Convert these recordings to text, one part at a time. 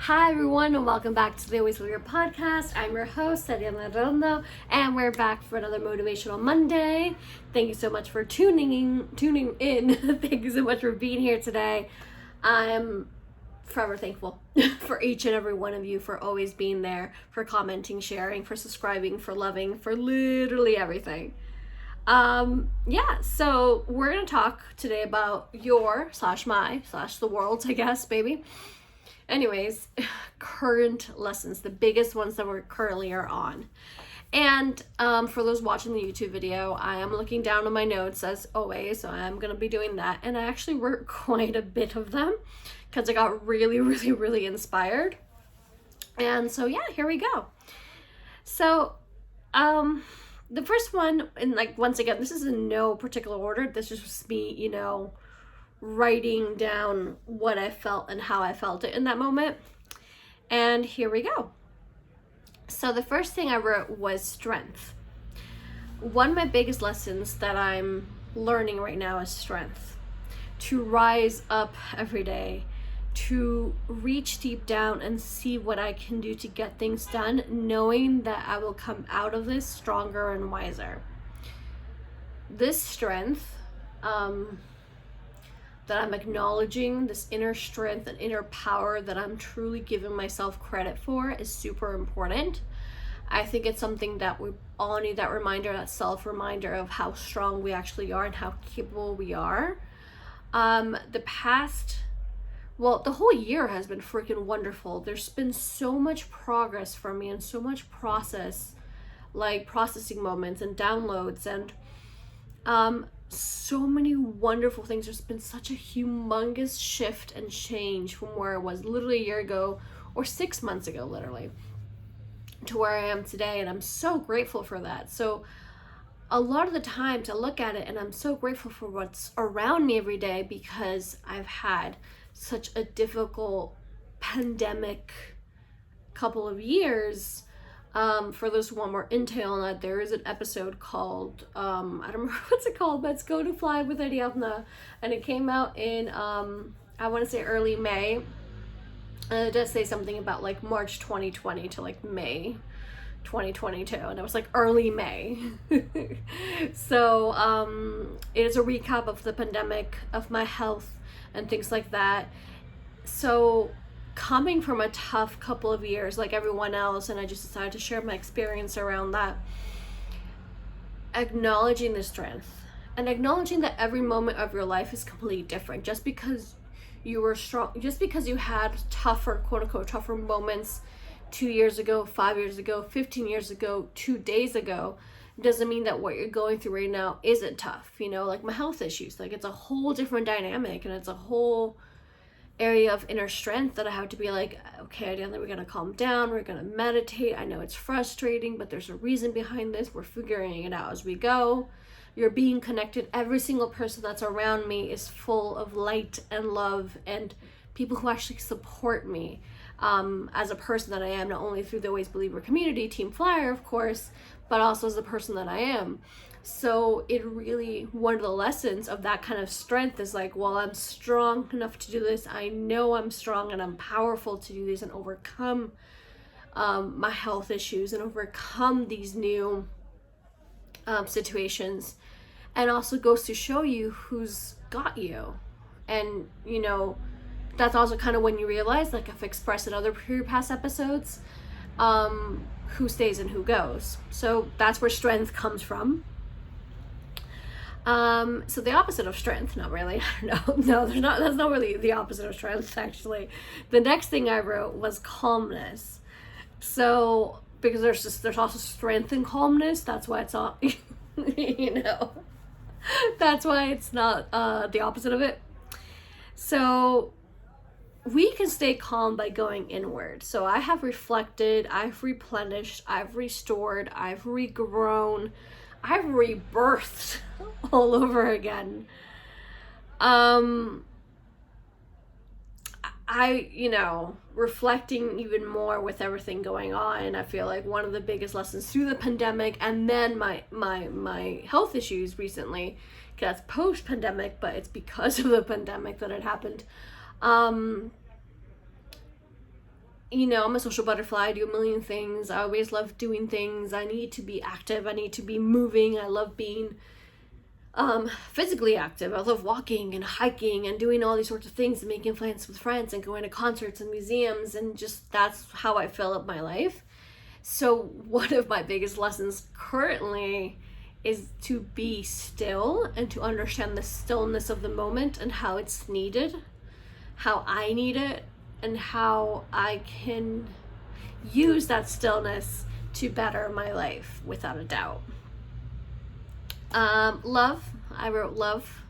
Hi everyone, and welcome back to the Always Warrior podcast. I'm your host, Ariadna, and we're back for another Motivational Monday. Thank you so much for tuning in. Thank you so much for being here today. I'm forever thankful for each and every one of you for always being there, for commenting, sharing, for subscribing, for loving, for literally everything. So we're gonna talk today about the world's, I guess, baby. Anyways, current lessons, the biggest ones that we're currently are on. And for those watching the YouTube video, I am looking down on my notes as always, so I'm going to be doing that. And I actually wrote quite a bit of them because I got really inspired. And so yeah, here we go. So the first one, and like once again, this is in no particular order. This is just me, writing down what I felt and how I felt it in that moment. And here we go. So the first thing I wrote was strength. One of my biggest lessons that I'm learning right now is strength. To rise up every day, to reach deep down and see what I can do to get things done, knowing that I will come out of this stronger and wiser. This strength, that I'm acknowledging, this inner strength and inner power that I'm truly giving myself credit for, is super important. I think it's something that we all need, that reminder, that self-reminder of how strong we actually are and how capable we are. The whole year has been freaking wonderful. There's been so much progress for me and so much processing moments and downloads and so many wonderful things. There's been such a humongous shift and change from where I was literally a year ago or 6 months ago, literally, to where I am today. And I'm so grateful for that. So a lot of the times I look at it and I'm so grateful for what's around me every day, because I've had such a difficult pandemic couple of years. For those who want more intel on that, there is an episode called, I don't remember what's it called, but it's Go to Fly with Ariadna, and it came out in, I want to say early May, and it does say something about like March 2020 to like May 2022, and it was like early May. So, it is a recap of the pandemic, of my health, and things like that. So, coming from a tough couple of years like everyone else, and I just decided to share my experience around that, acknowledging the strength and acknowledging that every moment of your life is completely different. Just because you were strong, just because you had tougher, quote unquote, tougher moments 2 years ago, 5 years ago, 15 years ago, 2 days ago, doesn't mean that what you're going through right now isn't tough. Like my health issues, like it's a whole different dynamic, and it's a whole area of inner strength that I have to be like, okay, Ariadna, we're gonna calm down, we're gonna meditate. I know it's frustrating, but there's a reason behind this. We're figuring it out as we go. You're being connected. Every single person that's around me is full of light and love, and people who actually support me as a person that I am, not only through the Always Believer community, Team Flyer, of course, but also as the person that I am. So it really, one of the lessons of that kind of strength is like, well, I'm strong enough to do this. I know I'm strong and I'm powerful to do this and overcome my health issues and overcome these new situations. And also goes to show you who's got you. And, that's also kind of when you realize, like I've expressed in other past episodes, who stays and who goes. So that's where strength comes from. So the opposite of strength, not really. No, that's not really the opposite of strength, actually. The next thing I wrote was calmness. So, because there's also strength in calmness, that's why it's not, that's why it's not, the opposite of it. So, we can stay calm by going inward. So I have reflected, I've replenished, I've restored, I've regrown, I've rebirthed all over again. Reflecting even more with everything going on, I feel like one of the biggest lessons through the pandemic, and then my health issues recently, that's post-pandemic, but it's because of the pandemic that it happened. you know, I'm a social butterfly. I do a million things. I always love doing things. I need to be active. I need to be moving. I love being physically active. I love walking and hiking and doing all these sorts of things and making plans with friends and going to concerts and museums, and just that's how I fill up my life. So one of my biggest lessons currently is to be still and to understand the stillness of the moment and how it's needed, how I need it, and how I can use that stillness to better my life, without a doubt. Love. I wrote love.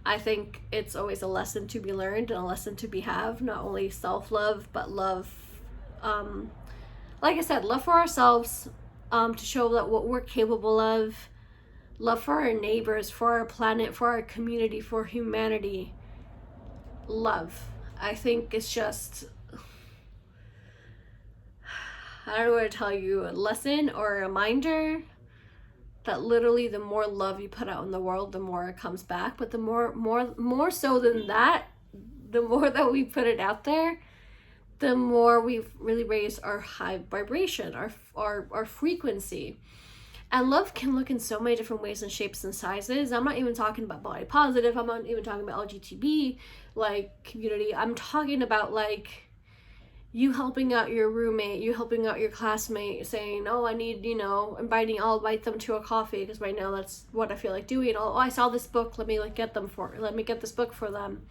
I think it's always a lesson to be learned and a lesson to be have. Not only self-love, but love, like I said, love for ourselves, to show that what we're capable of. Love for our neighbors, for our planet, for our community, for humanity. Love. I think it's just, I don't know what to tell you, a lesson or a reminder that literally the more love you put out in the world, the more it comes back. But the more so than that, the more that we put it out there, the more we've really raised our high vibration, our frequency. And love can look in so many different ways and shapes and sizes. I'm not even talking about body positive. I'm not even talking about LGTB like community. I'm talking about like you helping out your roommate, you helping out your classmate, saying, oh, I need, you know, I'll invite them to a coffee because right now that's what I feel like doing. Oh, I saw this book. Let me get this book for them.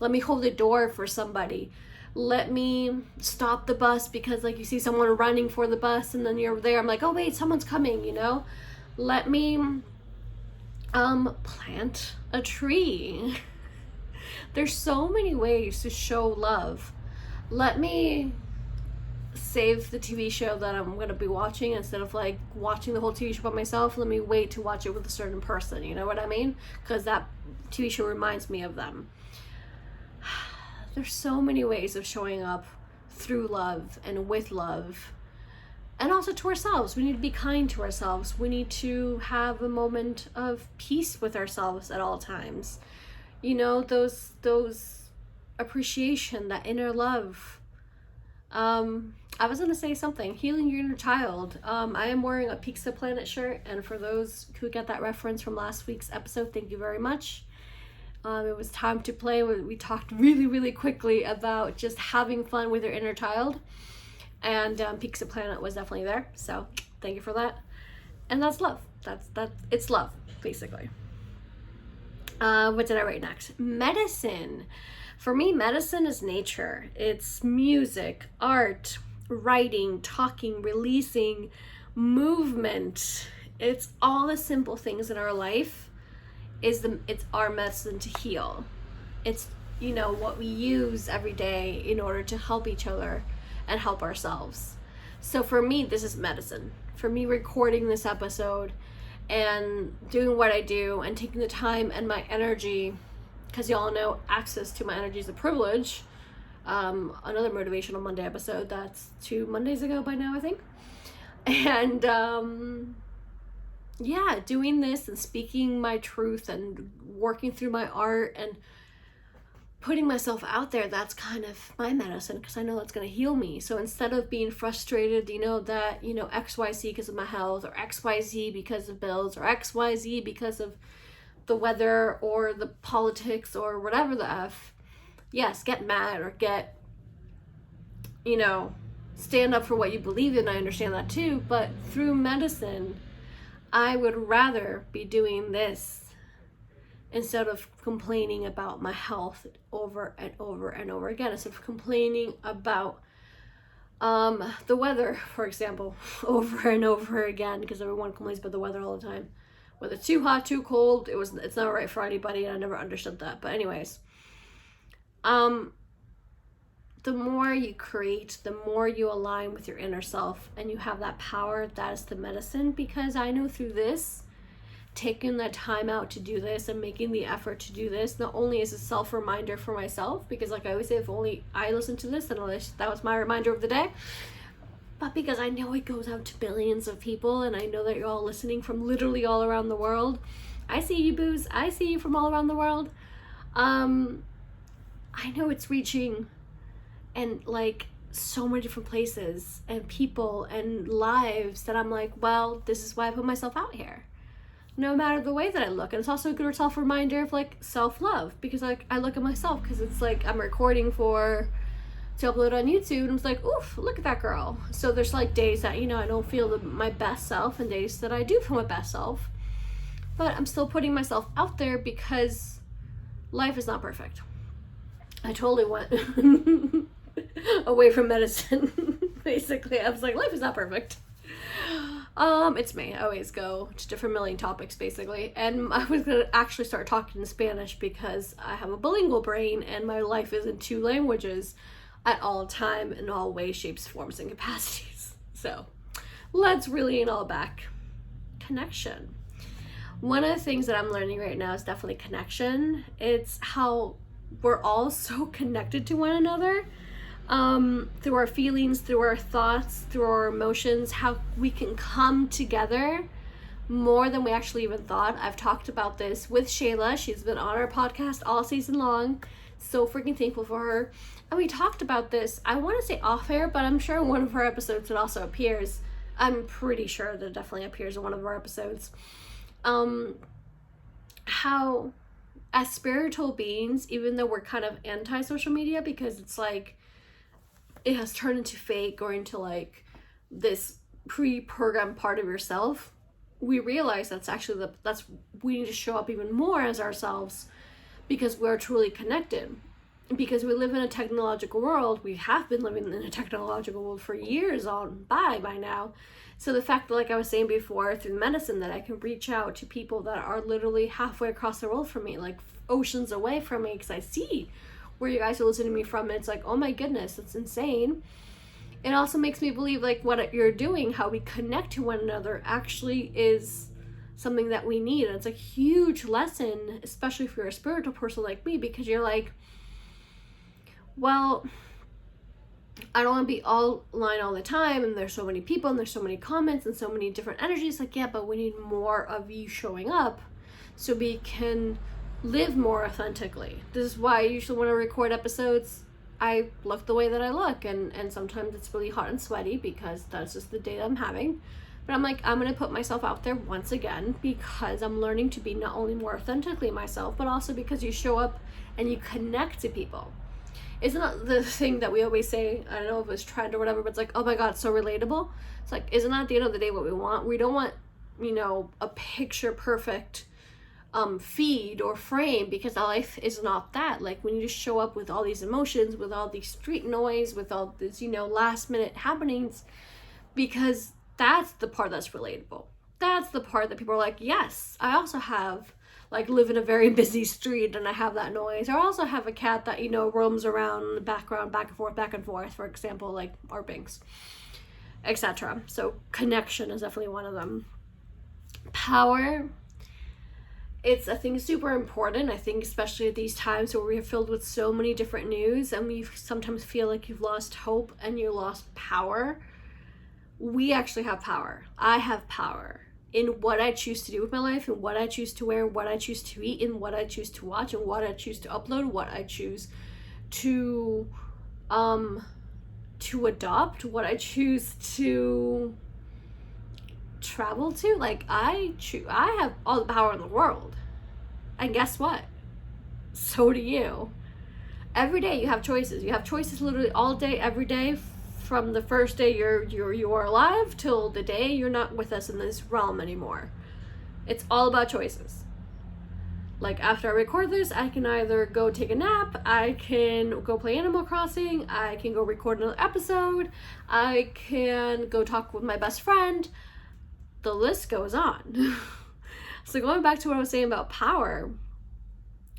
Let me hold the door for somebody. Let me stop the bus because like you see someone running for the bus and then you're there. I'm like, oh wait, someone's coming, you know? Let me plant a tree. There's so many ways to show love. Let me save the TV show that I'm going to be watching instead of like watching the whole TV show by myself. Let me wait to watch it with a certain person, you know what I mean? Because that TV show reminds me of them. There's so many ways of showing up through love and with love, and also to ourselves. We need to be kind to ourselves. We need to have a moment of peace with ourselves at all times. You know, those appreciation, that inner love. I was gonna say something, healing your inner child. I am wearing a Pizza Planet shirt, and for those who get that reference from last week's episode, thank you very much. It was time to play. We talked really, really quickly about just having fun with your inner child, and Pizza Planet was definitely there. So thank you for that. And that's love. It's love, basically. What did I write next? Medicine. For me, medicine is nature. It's music, art, writing, talking, releasing, movement. It's all the simple things in our life. It's our medicine to heal. It's, you know, what we use every day in order to help each other and help ourselves. So for me, this is medicine. For me, recording this episode and doing what I do and taking the time and my energy, because y'all know access to my energy is a privilege. Another Motivational Monday episode, that's 2 Mondays ago by now, I think. And yeah, doing this and speaking my truth and working through my art and putting myself out there, that's kind of my medicine, because I know that's going to heal me. So instead of being frustrated, you know, that, you know, XYZ because of my health, or XYZ because of bills, or XYZ because of the weather or the politics or whatever the F, yes, get mad or get, you know, stand up for what you believe in. I understand that too, but through medicine, I would rather be doing this instead of complaining about my health over and over and over again, instead of complaining about the weather, for example, over and over again, because everyone complains about the weather all the time. Whether it's too hot, too cold, it's not right for anybody, and I never understood that. But anyways, the more you create, the more you align with your inner self and you have that power, that is the medicine. Because I know through this, taking that time out to do this and making the effort to do this, not only is a self-reminder for myself, because like I always say, if only I listen to this, then that was my reminder of the day, but because I know it goes out to billions of people, and I know that you're all listening from literally all around the world. I see you, boos. I see you from all around the world. I know it's reaching, and like so many different places and people and lives that I'm like, well, this is why I put myself out here, no matter the way that I look. And it's also a good self-reminder of like self-love, because like I look at myself, because it's like I'm recording to upload on YouTube, and it's like, oof, look at that girl. So there's like days that, you know, I don't feel my best self, and days that I do feel my best self, but I'm still putting myself out there because life is not perfect. I totally went away from medicine. Basically, I was like, life is not perfect. It's me. I always go to different million topics, basically. And I was gonna actually start talking in Spanish because I have a bilingual brain and my life is in 2 languages at all time, in all ways, shapes, forms, and capacities. So let's reel it all back. Connection. One of the things that I'm learning right now is definitely connection. It's how we're all so connected to one another, through our feelings, through our thoughts, through our emotions, how we can come together more than we actually even thought. I've talked about this with Shayla. She's been on our podcast all season long. So freaking thankful for her. And we talked about this, I want to say off air, but I'm sure in one of our episodes it also appears. I'm pretty sure that it definitely appears in one of our episodes. How as spiritual beings, even though we're kind of anti-social media because it's like it has turned into fake or into like this pre-programmed part of yourself, we realize that's actually we need to show up even more as ourselves, because we're truly connected. Because we live in a technological world. We have been living in a technological world for years on by now. So the fact that, like I was saying before, through medicine, that I can reach out to people that are literally halfway across the world from me, like oceans away from me, because I see where you guys are listening to me from. And it's like, oh my goodness, it's insane. It also makes me believe like what you're doing, how we connect to one another, actually is something that we need. And it's a huge lesson, especially if you're a spiritual person like me, because you're like, well, I don't want to be online all the time, and there's so many people, and there's so many comments, and so many different energies. Like, yeah, but we need more of you showing up so we can live more authentically. This is why I usually when I record episodes, I look the way that I look, and sometimes it's really hot and sweaty because that's just the day that I'm having. But I'm like, I'm going to put myself out there once again because I'm learning to be not only more authentically myself, but also because you show up and you connect to people. Isn't that the thing that we always say? I don't know if it's trend or whatever, but it's like, oh my God, so relatable. It's like, isn't that at the end of the day what we want? We don't want, you know, a picture perfect feed or frame, because our life is not that. Like, we need to show up with all these emotions, with all these street noise, with all this, you know, last minute happenings, because that's the part that's relatable. That's the part that people are like, yes, I also have, like, live in a very busy street and I have that noise. Or I also have a cat that, you know, roams around in the background, back and forth, for example, like our Binks, etc. So connection is definitely one of them. Power, it's, I think, super important. I think especially at these times where we're filled with so many different news and we sometimes feel like you've lost hope and you lost power. We actually have power. I have power in what I choose to do with my life, and what I choose to wear, what I choose to eat, and what I choose to watch, and what I choose to upload, what I choose to adopt, what I choose to travel to. Like, I have all the power in the world. And guess what? So do you. Every day you have choices. You have choices literally all day, every day, from the first day you are alive till the day you're not with us in this realm anymore. It's all about choices. Like, after I record this, I can either go take a nap, I can go play Animal Crossing, I can go record another episode, I can go talk with my best friend. The list goes on. So going back to what I was saying about power,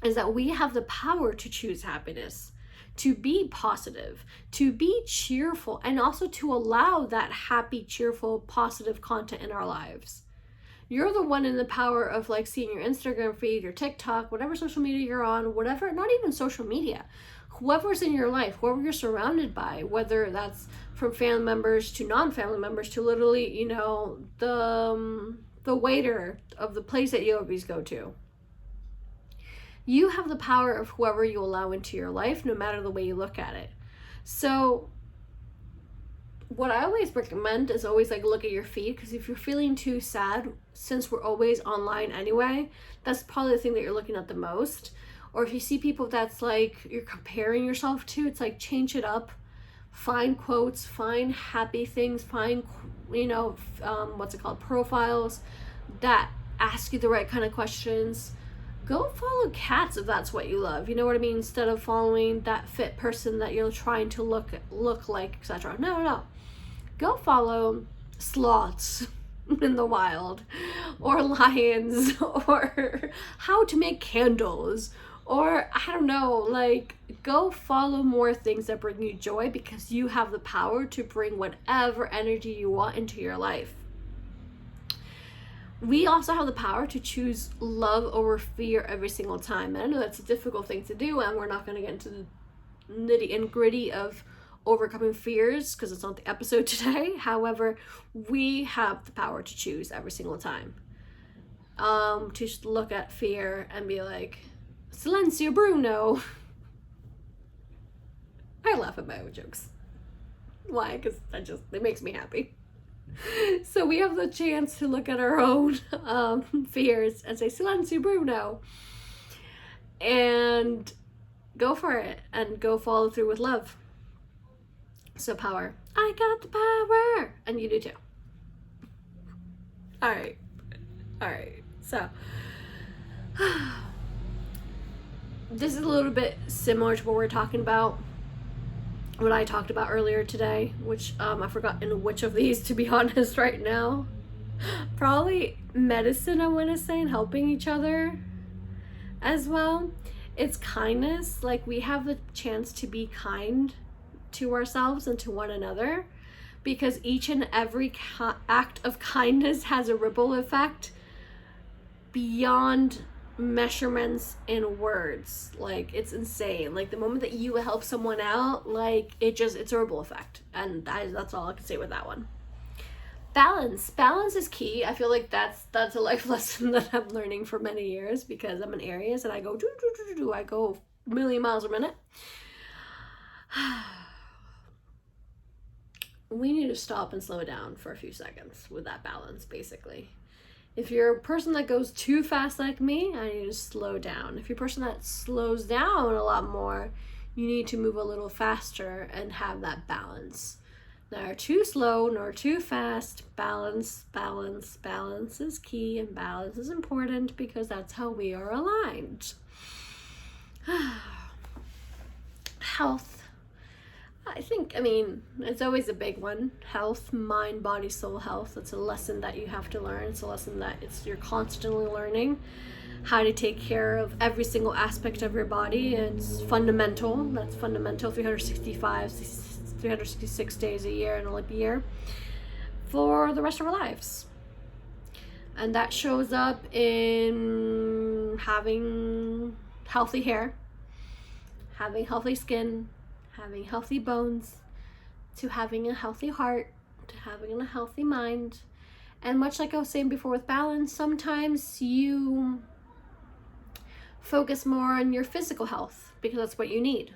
is that we have the power to choose happiness, to be positive, to be cheerful, and also to allow that happy, cheerful, positive content in our lives. You're the one in the power of, like, seeing your Instagram feed, your TikTok, whatever social media you're on, whatever, not even social media, whoever's in your life, whoever you're surrounded by, whether that's from family members to non-family members to literally, you know, the waiter of the place that you always go to. You have the power of whoever you allow into your life, no matter the way you look at it. So what I always recommend is always like look at your feed, because if you're feeling too sad, since we're always online anyway, that's probably the thing that you're looking at the most. Or if you see people that's like you're comparing yourself to, it's like change it up, find quotes, find happy things, find profiles that ask you the right kind of questions. Go follow cats if that's what you love, you know what I mean, instead of following that fit person that you're trying to look like, etc. No, go follow sloths in the wild, or lions, or how to make candles, or I don't know, like go follow more things that bring you joy, because you have the power to bring whatever energy you want into your life. We also have the power to choose love over fear every single time. And I know that's a difficult thing to do, and we're not going to get into the nitty and gritty of overcoming fears because it's not the episode today. However, we have the power to choose every single time. To just look at fear and be like, Silencio Bruno. I laugh at my own jokes. Why? Because it makes me happy. So we have the chance to look at our own fears and say, Silencio Bruno. And go for it and go follow through with love. So power. I got the power. And you do too. All right. So this is a little bit similar to what we're talking about, what I talked about earlier today, which I forgot in which of these, to be honest, right now. Probably medicine, I want to say, and helping each other as well. It's kindness. Like, we have the chance to be kind to ourselves and to one another, because each and every act of kindness has a ripple effect beyond measurements in words. Like, it's insane. Like, the moment that you help someone out, like, it's a ripple effect. And that's all I can say with that one. Balance is key. I feel like that's a life lesson that I'm learning for many years, because I'm an Aries and I go I go a million miles a minute. We need to stop and slow down for a few seconds with that balance, basically. If you're a person that goes too fast like me, I need to slow down. If you're a person that slows down a lot more, you need to move a little faster and have that balance. Neither too slow nor too fast. Balance is key, and balance is important, because that's how we are aligned. Health. I mean, it's always a big one. Health, mind, body, soul health. It's a lesson that you have to learn. It's a lesson that you're constantly learning how to take care of every single aspect of your body. It's fundamental. That's fundamental. 366 days a year in a leap year for the rest of our lives. And that shows up in having healthy hair, having healthy skin, having healthy bones, to having a healthy heart, to having a healthy mind. And much like I was saying before with balance, sometimes you focus more on your physical health because that's what you need.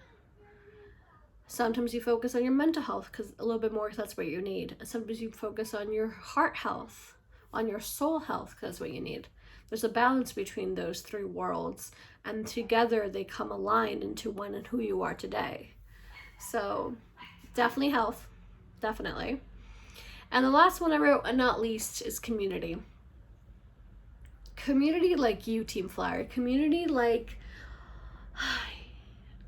Sometimes you focus on your mental health a little bit more because that's what you need. And sometimes you focus on your heart health, on your soul health, because that's what you need. There's a balance between those three worlds, and together they come aligned into one and who you are today. So definitely health, definitely. And the last one I wrote, and not least, is community. Community like you, Team Flower. Community like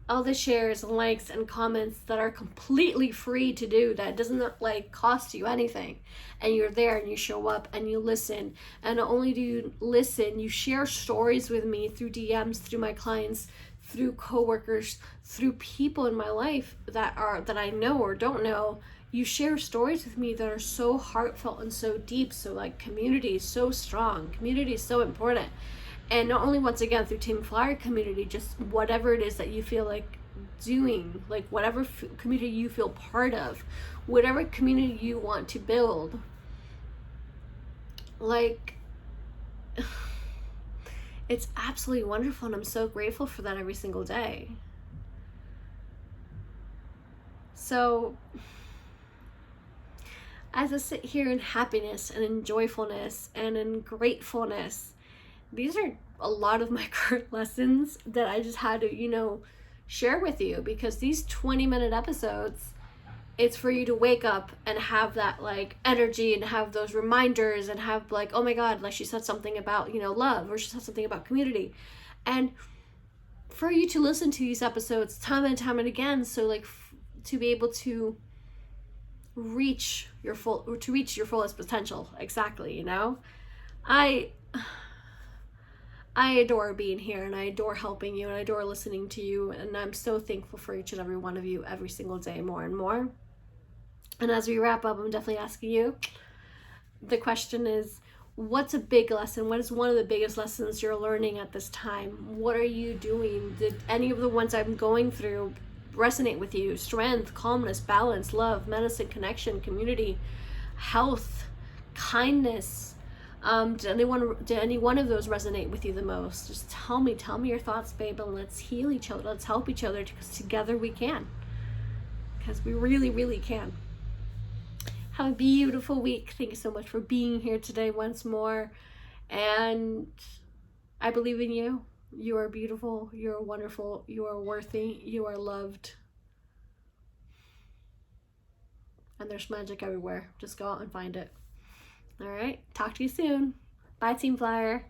all the shares and likes and comments that are completely free to do, that doesn't like cost you anything, and you're there and you show up and you listen. And not only do you listen, you share stories with me through DMs, through my clients, through coworkers, through people in my life that I know or don't know. You share stories with me that are so heartfelt and so deep. So like, community is so strong, community is so important. And not only, once again, through Team Flower community, just whatever it is that you feel like doing, like whatever community you feel part of, whatever community you want to build, like, it's absolutely wonderful, and I'm so grateful for that every single day. So as I sit here in happiness and in joyfulness and in gratefulness, these are a lot of my current lessons that I just had to, share with you, because these 20-minute episodes, it's for you to wake up and have that like energy and have those reminders and have like, oh my God, like she said something about, love, or she said something about community. And for you to listen to these episodes time and time and again, so like to be able to reach your fullest potential. Exactly. I adore being here, and I adore helping you, and I adore listening to you, and I'm so thankful for each and every one of you every single day, more and more. And as we wrap up, I'm definitely asking you, the question is, what's a big lesson? What is one of the biggest lessons you're learning at this time? What are you doing? Did any of the ones I'm going through resonate with you? Strength, calmness, balance, love, medicine, connection, community, health, kindness. Did any one of those resonate with you the most? Just tell me your thoughts, babe, and let's heal each other. Let's help each other, because together we can. Because we really, really can. Have a beautiful week. Thank you so much for being here today once more. And I believe in you. You are beautiful. You are wonderful. You are worthy. You are loved. And there's magic everywhere. Just go out and find it. All right. Talk to you soon. Bye, Team Flyer.